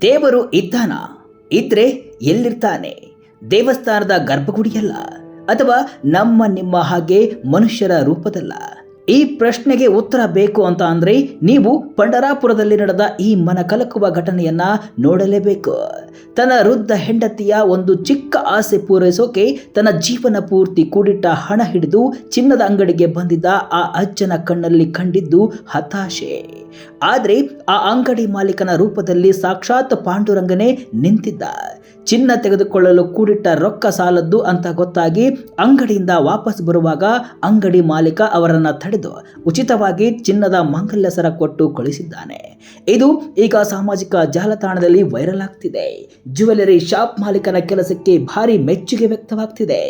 ದೇವರು ಇದ್ದಾನ? ಇದ್ರೆ ಎಲ್ಲಿರ್ತಾನೆ? ದೇವಸ್ಥಾನದ ಗರ್ಭಗುಡಿಯಲ್ಲ, ಅಥವಾ ನಿಮ್ಮ ಹಾಗೆ ಮನುಷ್ಯರ ರೂಪದಲ್ಲ? ಈ ಪ್ರಶ್ನೆಗೆ ಉತ್ತರ ಬೇಕು ಅಂತ ಅಂದ್ರೆ ನೀವು ಪಂಢರಾಪುರದಲ್ಲಿ ನಡೆದ ಈ ಮನಕಲಕುವ ಘಟನೆಯನ್ನ ನೋಡಲೇಬೇಕು. ತನ್ನ ವೃದ್ಧ ಹೆಂಡತಿಯ ಒಂದು ಚಿಕ್ಕ ಆಸೆ ಪೂರೈಸೋಕೆ ತನ್ನ ಜೀವನ ಪೂರ್ತಿ ಕೂಡಿಟ್ಟ ಹಣ ಹಿಡಿದು ಚಿನ್ನದ ಅಂಗಡಿಗೆ ಬಂದಿದ್ದ ಆ ಅಜ್ಜನ ಕಣ್ಣಲ್ಲಿ ಕಂಡಿದ್ದು ಹತಾಶೆ. ಆದ್ರೆ ಆ ಅಂಗಡಿ ಮಾಲೀಕನ ರೂಪದಲ್ಲಿ ಸಾಕ್ಷಾತ್ ಪಾಂಡುರಂಗನೇ ನಿಂತಿದ್ದ. ಚಿನ್ನ ತೆಗೆದುಕೊಳ್ಳಲು ಕೂಡಿಟ್ಟ ರೊಕ್ಕ ಸಾಲದ್ದು ಅಂತ ಗೊತ್ತಾಗಿ ಅಂಗಡಿಯಿಂದ ವಾಪಸ್ ಬರುವಾಗ ಅಂಗಡಿ ಮಾಲೀಕ ಅವರನ್ನ ತಡೆದು ಉಚಿತವಾಗಿ ಚಿನ್ನದ ಮಾಂಗಲ್ಯ ಸರ ಕೊಟ್ಟು ಕಳಿಸಿದ್ದಾನೆ. ಇದು ಈಗ ಸಾಮಾಜಿಕ ಜಾಲತಾಣದಲ್ಲಿ ವೈರಲ್ ಆಗ್ತಿದೆ. ಜ್ಯುವೆಲರಿ ಶಾಪ್ ಮಾಲೀಕನ ಕೆಲಸಕ್ಕೆ ಭಾರಿ ಮೆಚ್ಚುಗೆ ವ್ಯಕ್ತವಾಗ್ತಿದೆ.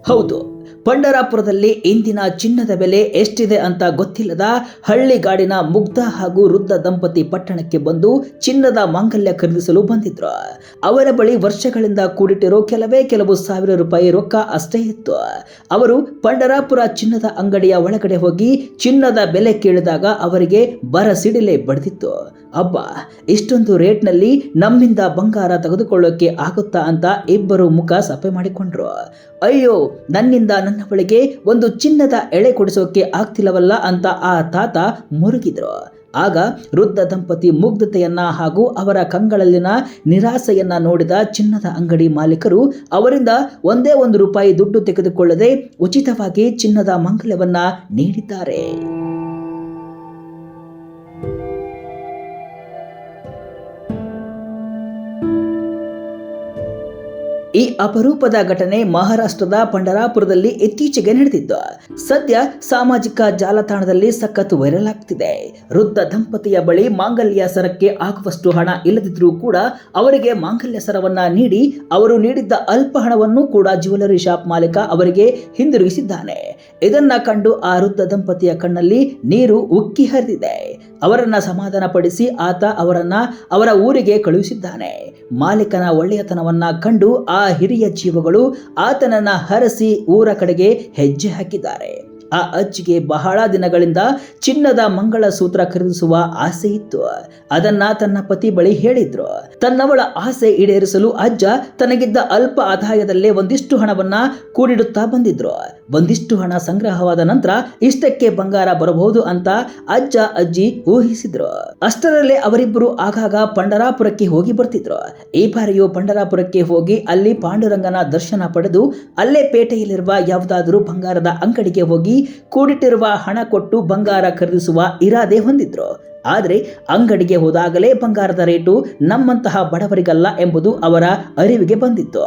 ಹೌದು, ಪಂಢರಾಪುರದಲ್ಲಿ ಇಂದಿನ ಚಿನ್ನದ ಬೆಲೆ ಎಷ್ಟಿದೆ ಅಂತ ಗೊತ್ತಿಲ್ಲದ ಹಳ್ಳಿಗಾಡಿನ ಮುಗ್ಧ ಹಾಗೂ ವೃದ್ಧ ದಂಪತಿ ಪಟ್ಟಣಕ್ಕೆ ಬಂದು ಚಿನ್ನದ ಮಾಂಗಲ್ಯ ಖರೀದಿಸಲು ಬಂದಿದ್ರು. ಅವರ ಬಳಿ ವರ್ಷಗಳಿಂದ ಕೂಡಿಟ್ಟಿರೋ ಕೆಲವು ಸಾವಿರ ರೂಪಾಯಿ ರೊಕ್ಕ ಅಷ್ಟೇ ಇತ್ತು. ಅವರು ಪಂಢರಾಪುರ ಚಿನ್ನದ ಅಂಗಡಿಯ ಒಳಗಡೆ ಹೋಗಿ ಚಿನ್ನದ ಬೆಲೆ ಕೇಳಿದಾಗ ಅವರಿಗೆ ಬರಸಿಡಿಲೆ ಬಡಿದಿತ್ತು. ಅಬ್ಬಾ, ಇಷ್ಟೊಂದು ರೇಟ್ನಲ್ಲಿ ನಮ್ಮಿಂದ ಬಂಗಾರ ತೆಗೆದುಕೊಳ್ಳೋಕೆ ಆಗುತ್ತಾ ಅಂತ ಇಬ್ಬರು ಮುಖ ಸಪ್ಪೆ ಮಾಡಿಕೊಂಡ್ರು. ಅಯ್ಯೋ, ನನ್ನಿಂದ ನನ್ನ ಬಳಿಗೆ ಒಂದು ಚಿನ್ನದ ಎಳೆ ಕೊಡಿಸೋಕೆ ಆಗ್ತಿಲ್ಲವಲ್ಲ ಅಂತ ಆ ತಾತ ಮುರುಗಿದ್ರು. ಆಗ ವೃದ್ಧ ದಂಪತಿ ಮುಗ್ಧತೆಯನ್ನ ಹಾಗೂ ಅವರ ಕಂಗಳಲ್ಲಿನ ನಿರಾಸೆಯನ್ನ ನೋಡಿದ ಚಿನ್ನದ ಅಂಗಡಿ ಮಾಲೀಕರು ಅವರಿಂದ ಒಂದೇ ರೂಪಾಯಿ ದುಡ್ಡು ತೆಗೆದುಕೊಳ್ಳದೆ ಉಚಿತವಾಗಿ ಚಿನ್ನದ ಮಾಂಗಲ್ಯವನ್ನ ನೀಡಿದ್ದಾರೆ. ಈ ಅಪರೂಪದ ಘಟನೆ ಮಹಾರಾಷ್ಟ್ರದ ಪಂಢರಾಪುರದಲ್ಲಿ ಇತ್ತೀಚೆಗೆ ನಡೆದಿದ್ದು ಸದ್ಯ ಸಾಮಾಜಿಕ ಜಾಲತಾಣದಲ್ಲಿ ಸಖತ್ ವೈರಲ್ ಆಗ್ತಿದೆ. ವೃದ್ಧ ದಂಪತಿಯ ಬಳಿ ಮಾಂಗಲ್ಯ ಸರಕ್ಕೆ ಆಗುವಷ್ಟು ಹಣ ಇಲ್ಲದಿದ್ರೂ ಕೂಡ ಅವರಿಗೆ ಮಾಂಗಲ್ಯ ಸರವನ್ನ ನೀಡಿ ಅವರು ನೀಡಿದ್ದ ಅಲ್ಪ ಹಣವನ್ನು ಕೂಡ ಜ್ಯುವೆಲರಿ ಶಾಪ್ ಮಾಲೀಕ ಅವರಿಗೆ ಹಿಂದಿರುಗಿಸಿದ್ದಾನೆ. ಇದನ್ನ ಕಂಡು ಆ ವೃದ್ಧ ದಂಪತಿಯ ಕಣ್ಣಲ್ಲಿ ನೀರು ಉಕ್ಕಿ ಹರಿದಿದೆ. ಅವರನ್ನ ಸಮಾಧಾನ ಪಡಿಸಿ ಆತ ಅವರನ್ನ ಅವರ ಊರಿಗೆ ಕಳುಹಿಸಿದ್ದಾನೆ. ಮಾಲೀಕನ ಒಳ್ಳೆಯತನವನ್ನ ಕಂಡು ಆ ಹಿರಿಯ ಜೀವಗಳು ಆತನನ್ನ ಹರಸಿ ಊರ ಕಡೆಗೆ ಹೆಜ್ಜೆ ಹಾಕಿದ್ದಾರೆ. ಆ ಅಜ್ಜಿಗೆ ಬಹಳ ದಿನಗಳಿಂದ ಚಿನ್ನದ ಮಂಗಳ ಸೂತ್ರ ಖರೀದಿಸುವ ಆಸೆ ಇತ್ತು. ಅದನ್ನ ತನ್ನ ಪತಿ ಬಳಿ ಹೇಳಿದ್ರು. ತನ್ನವಳ ಆಸೆ ಈಡೇರಿಸಲು ಅಜ್ಜ ತನಗಿದ್ದ ಅಲ್ಪ ಆದಾಯದಲ್ಲೇ ಒಂದಿಷ್ಟು ಹಣವನ್ನ ಕೂಡಿಡುತ್ತಾ ಬಂದಿದ್ರು. ಒಂದಿಷ್ಟು ಹಣ ಸಂಗ್ರಹವಾದ ನಂತರ ಇಷ್ಟಕ್ಕೆ ಬಂಗಾರ ಬರಬಹುದು ಅಂತ ಅಜ್ಜ ಅಜ್ಜಿ ಊಹಿಸಿದ್ರು. ಅಷ್ಟರಲ್ಲೇ ಅವರಿಬ್ಬರು ಆಗಾಗ ಪಂಢರಾಪುರಕ್ಕೆ ಹೋಗಿ ಬರ್ತಿದ್ರು. ಈ ಬಾರಿಯೂ ಪಂಢರಾಪುರಕ್ಕೆ ಹೋಗಿ ಅಲ್ಲಿ ಪಾಂಡುರಂಗನ ದರ್ಶನ ಪಡೆದು ಅಲ್ಲೇ ಪೇಟೆಯಲ್ಲಿರುವ ಯಾವುದಾದರೂ ಬಂಗಾರದ ಅಂಗಡಿಗೆ ಹೋಗಿ ಕೂಡಿಟ್ಟಿರುವ ಹಣ ಕೊಟ್ಟು ಬಂಗಾರ ಖರೀದಿಸುವ ಇರಾದೆ ಹೊಂದಿದ್ರು. ಆದರೆ ಅಂಗಡಿಗೆ ಹೋದಾಗಲೇ ಬಂಗಾರದ ರೇಟು ನಮ್ಮಂತಹ ಬಡವರಿಗಲ್ಲ ಎಂಬುದು ಅವರ ಅರಿವಿಗೆ ಬಂದಿತ್ತು.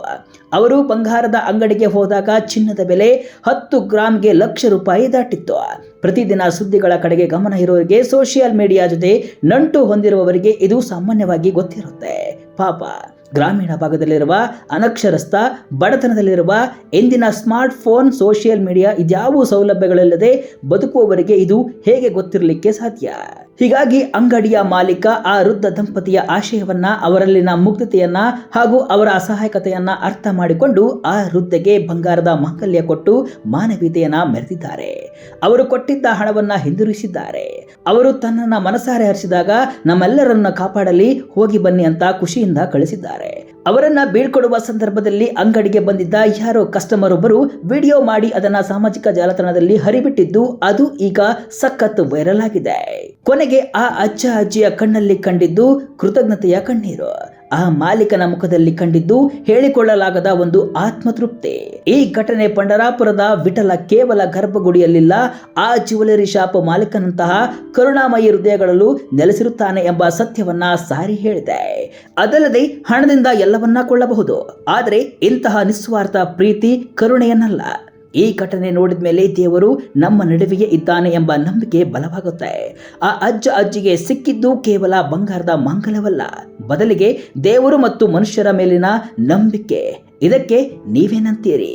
ಅವರು ಬಂಗಾರದ ಅಂಗಡಿಗೆ ಹೋದಾಗ ಚಿನ್ನದ ಬೆಲೆ 10 ಗ್ರಾಂಗೆ ಲಕ್ಷ ರೂಪಾಯಿ ದಾಟಿತ್ತು. ಪ್ರತಿದಿನ ಸುದ್ದಿಗಳ ಕಡೆಗೆ ಗಮನ ಇರುವವರಿಗೆ, ಸೋಷಿಯಲ್ ಮೀಡಿಯಾ ಜೊತೆ ನಂಟು ಹೊಂದಿರುವವರಿಗೆ ಇದು ಸಾಮಾನ್ಯವಾಗಿ ಗೊತ್ತಿರುತ್ತೆ. ಪಾಪ, ಗ್ರಾಮೀಣ ಭಾಗದಲ್ಲಿರುವ ಅನಕ್ಷರಸ್ಥ, ಬಡತನದಲ್ಲಿರುವ, ಇಂದಿನ ಸ್ಮಾರ್ಟ್ ಫೋನ್, ಸೋಷಿಯಲ್ ಮೀಡಿಯಾ ಇದ್ಯಾವ ಸೌಲಭ್ಯಗಳಿಲ್ಲದೆ ಬದುಕುವವರಿಗೆ ಇದು ಹೇಗೆ ಗೊತ್ತಿರಲಿಕ್ಕೆ ಸಾಧ್ಯ? ಹೀಗಾಗಿ ಅಂಗಡಿಯ ಮಾಲೀಕ ಆ ವೃದ್ಧ ದಂಪತಿಯ ಆಶಯವನ್ನ, ಅವರಲ್ಲಿನ ಮುಗ್ಧತೆಯನ್ನ ಹಾಗೂ ಅವರ ಅಸಹಾಯಕತೆಯನ್ನ ಅರ್ಥ ಮಾಡಿಕೊಂಡು ಆ ವೃದ್ಧೆಗೆ ಬಂಗಾರದ ಮಾಂಗಲ್ಯ ಕೊಟ್ಟು ಮಾನವೀಯತೆಯನ್ನ ಮೆರೆದಿದ್ದಾರೆ. ಅವರು ಕೊಟ್ಟಿದ್ದ ಹಣವನ್ನ ಹಿಂದಿರುಗಿಸಿದ್ದಾರೆ. ಅವರು ತನ್ನನ್ನ ಮನಸಾರೆ ಹರಿಸಿದಾಗ ನಮ್ಮೆಲ್ಲರನ್ನ ಕಾಪಾಡಲಿ, ಹೋಗಿ ಬನ್ನಿ ಅಂತ ಖುಷಿಯಿಂದ ಕಳಿಸಿದ್ದಾರೆ. ಅವರನ್ನ ಬೀಳ್ಕೊಡುವ ಸಂದರ್ಭದಲ್ಲಿ ಅಂಗಡಿಗೆ ಬಂದಿದ್ದ ಯಾರೋ ಕಸ್ಟಮರ್ ಒಬ್ಬರು ವಿಡಿಯೋ ಮಾಡಿ ಅದನ್ನ ಸಾಮಾಜಿಕ ಜಾಲತಾಣದಲ್ಲಿ ಹರಿಬಿಟ್ಟಿದ್ದು ಅದು ಈಗ ಸಖತ್ ವೈರಲ್ ಆಗಿದೆ. ಕೊನೆಗೆ ಆ ಅಜ್ಜ ಅಜ್ಜಿಯ ಕಣ್ಣಲ್ಲಿ ಕಂಡಿದ್ದು ಕೃತಜ್ಞತೆಯ ಕಣ್ಣೀರು. ಆ ಮಾಲೀಕನ ಮುಖದಲ್ಲಿ ಕಂಡಿದ್ದು ಹೇಳಿಕೊಳ್ಳಲಾಗದ ಒಂದು ಆತ್ಮತೃಪ್ತಿ. ಈ ಘಟನೆ ಪಂಢರಾಪುರದ ವಿಠಲ ಕೇವಲ ಗರ್ಭಗುಡಿಯಲ್ಲಿಲ್ಲ, ಆ ಜ್ಯುವೆಲರಿ ಶಾಪ್ ಮಾಲೀಕನಂತಹ ಕರುಣಾಮಯಿ ಹೃದಯಗಳಲ್ಲೂ ನೆಲೆಸಿರುತ್ತಾನೆ ಎಂಬ ಸತ್ಯವನ್ನ ಸಾರಿ ಹೇಳಿದೆ. ಅದಲ್ಲದೆ ಹಣದಿಂದ ಎಲ್ಲವನ್ನ ಕೊಳ್ಳಬಹುದು, ಆದರೆ ಇಂತಹ ನಿಸ್ವಾರ್ಥ ಪ್ರೀತಿ ಕರುಣೆಯನ್ನಲ್ಲ. ಈ ಘಟನೆ ನೋಡಿದ ಮೇಲೆ ದೇವರು ನಮ್ಮ ನಡುವೆಯೇ ಇದ್ದಾನೆ ಎಂಬ ನಂಬಿಕೆ ಬಲವಾಗುತ್ತೆ. ಆ ಅಜ್ಜ ಅಜ್ಜಿಗೆ ಸಿಕ್ಕಿದ್ದು ಕೇವಲ ಬಂಗಾರದ ಮಾಂಗಲ್ಯವಲ್ಲ, ಬದಲಿಗೆ ದೇವರು ಮತ್ತು ಮನುಷ್ಯರ ಮೇಲಿನ ನಂಬಿಕೆ. ಇದಕ್ಕೆ ನೀವೇನಂತೀರಿ?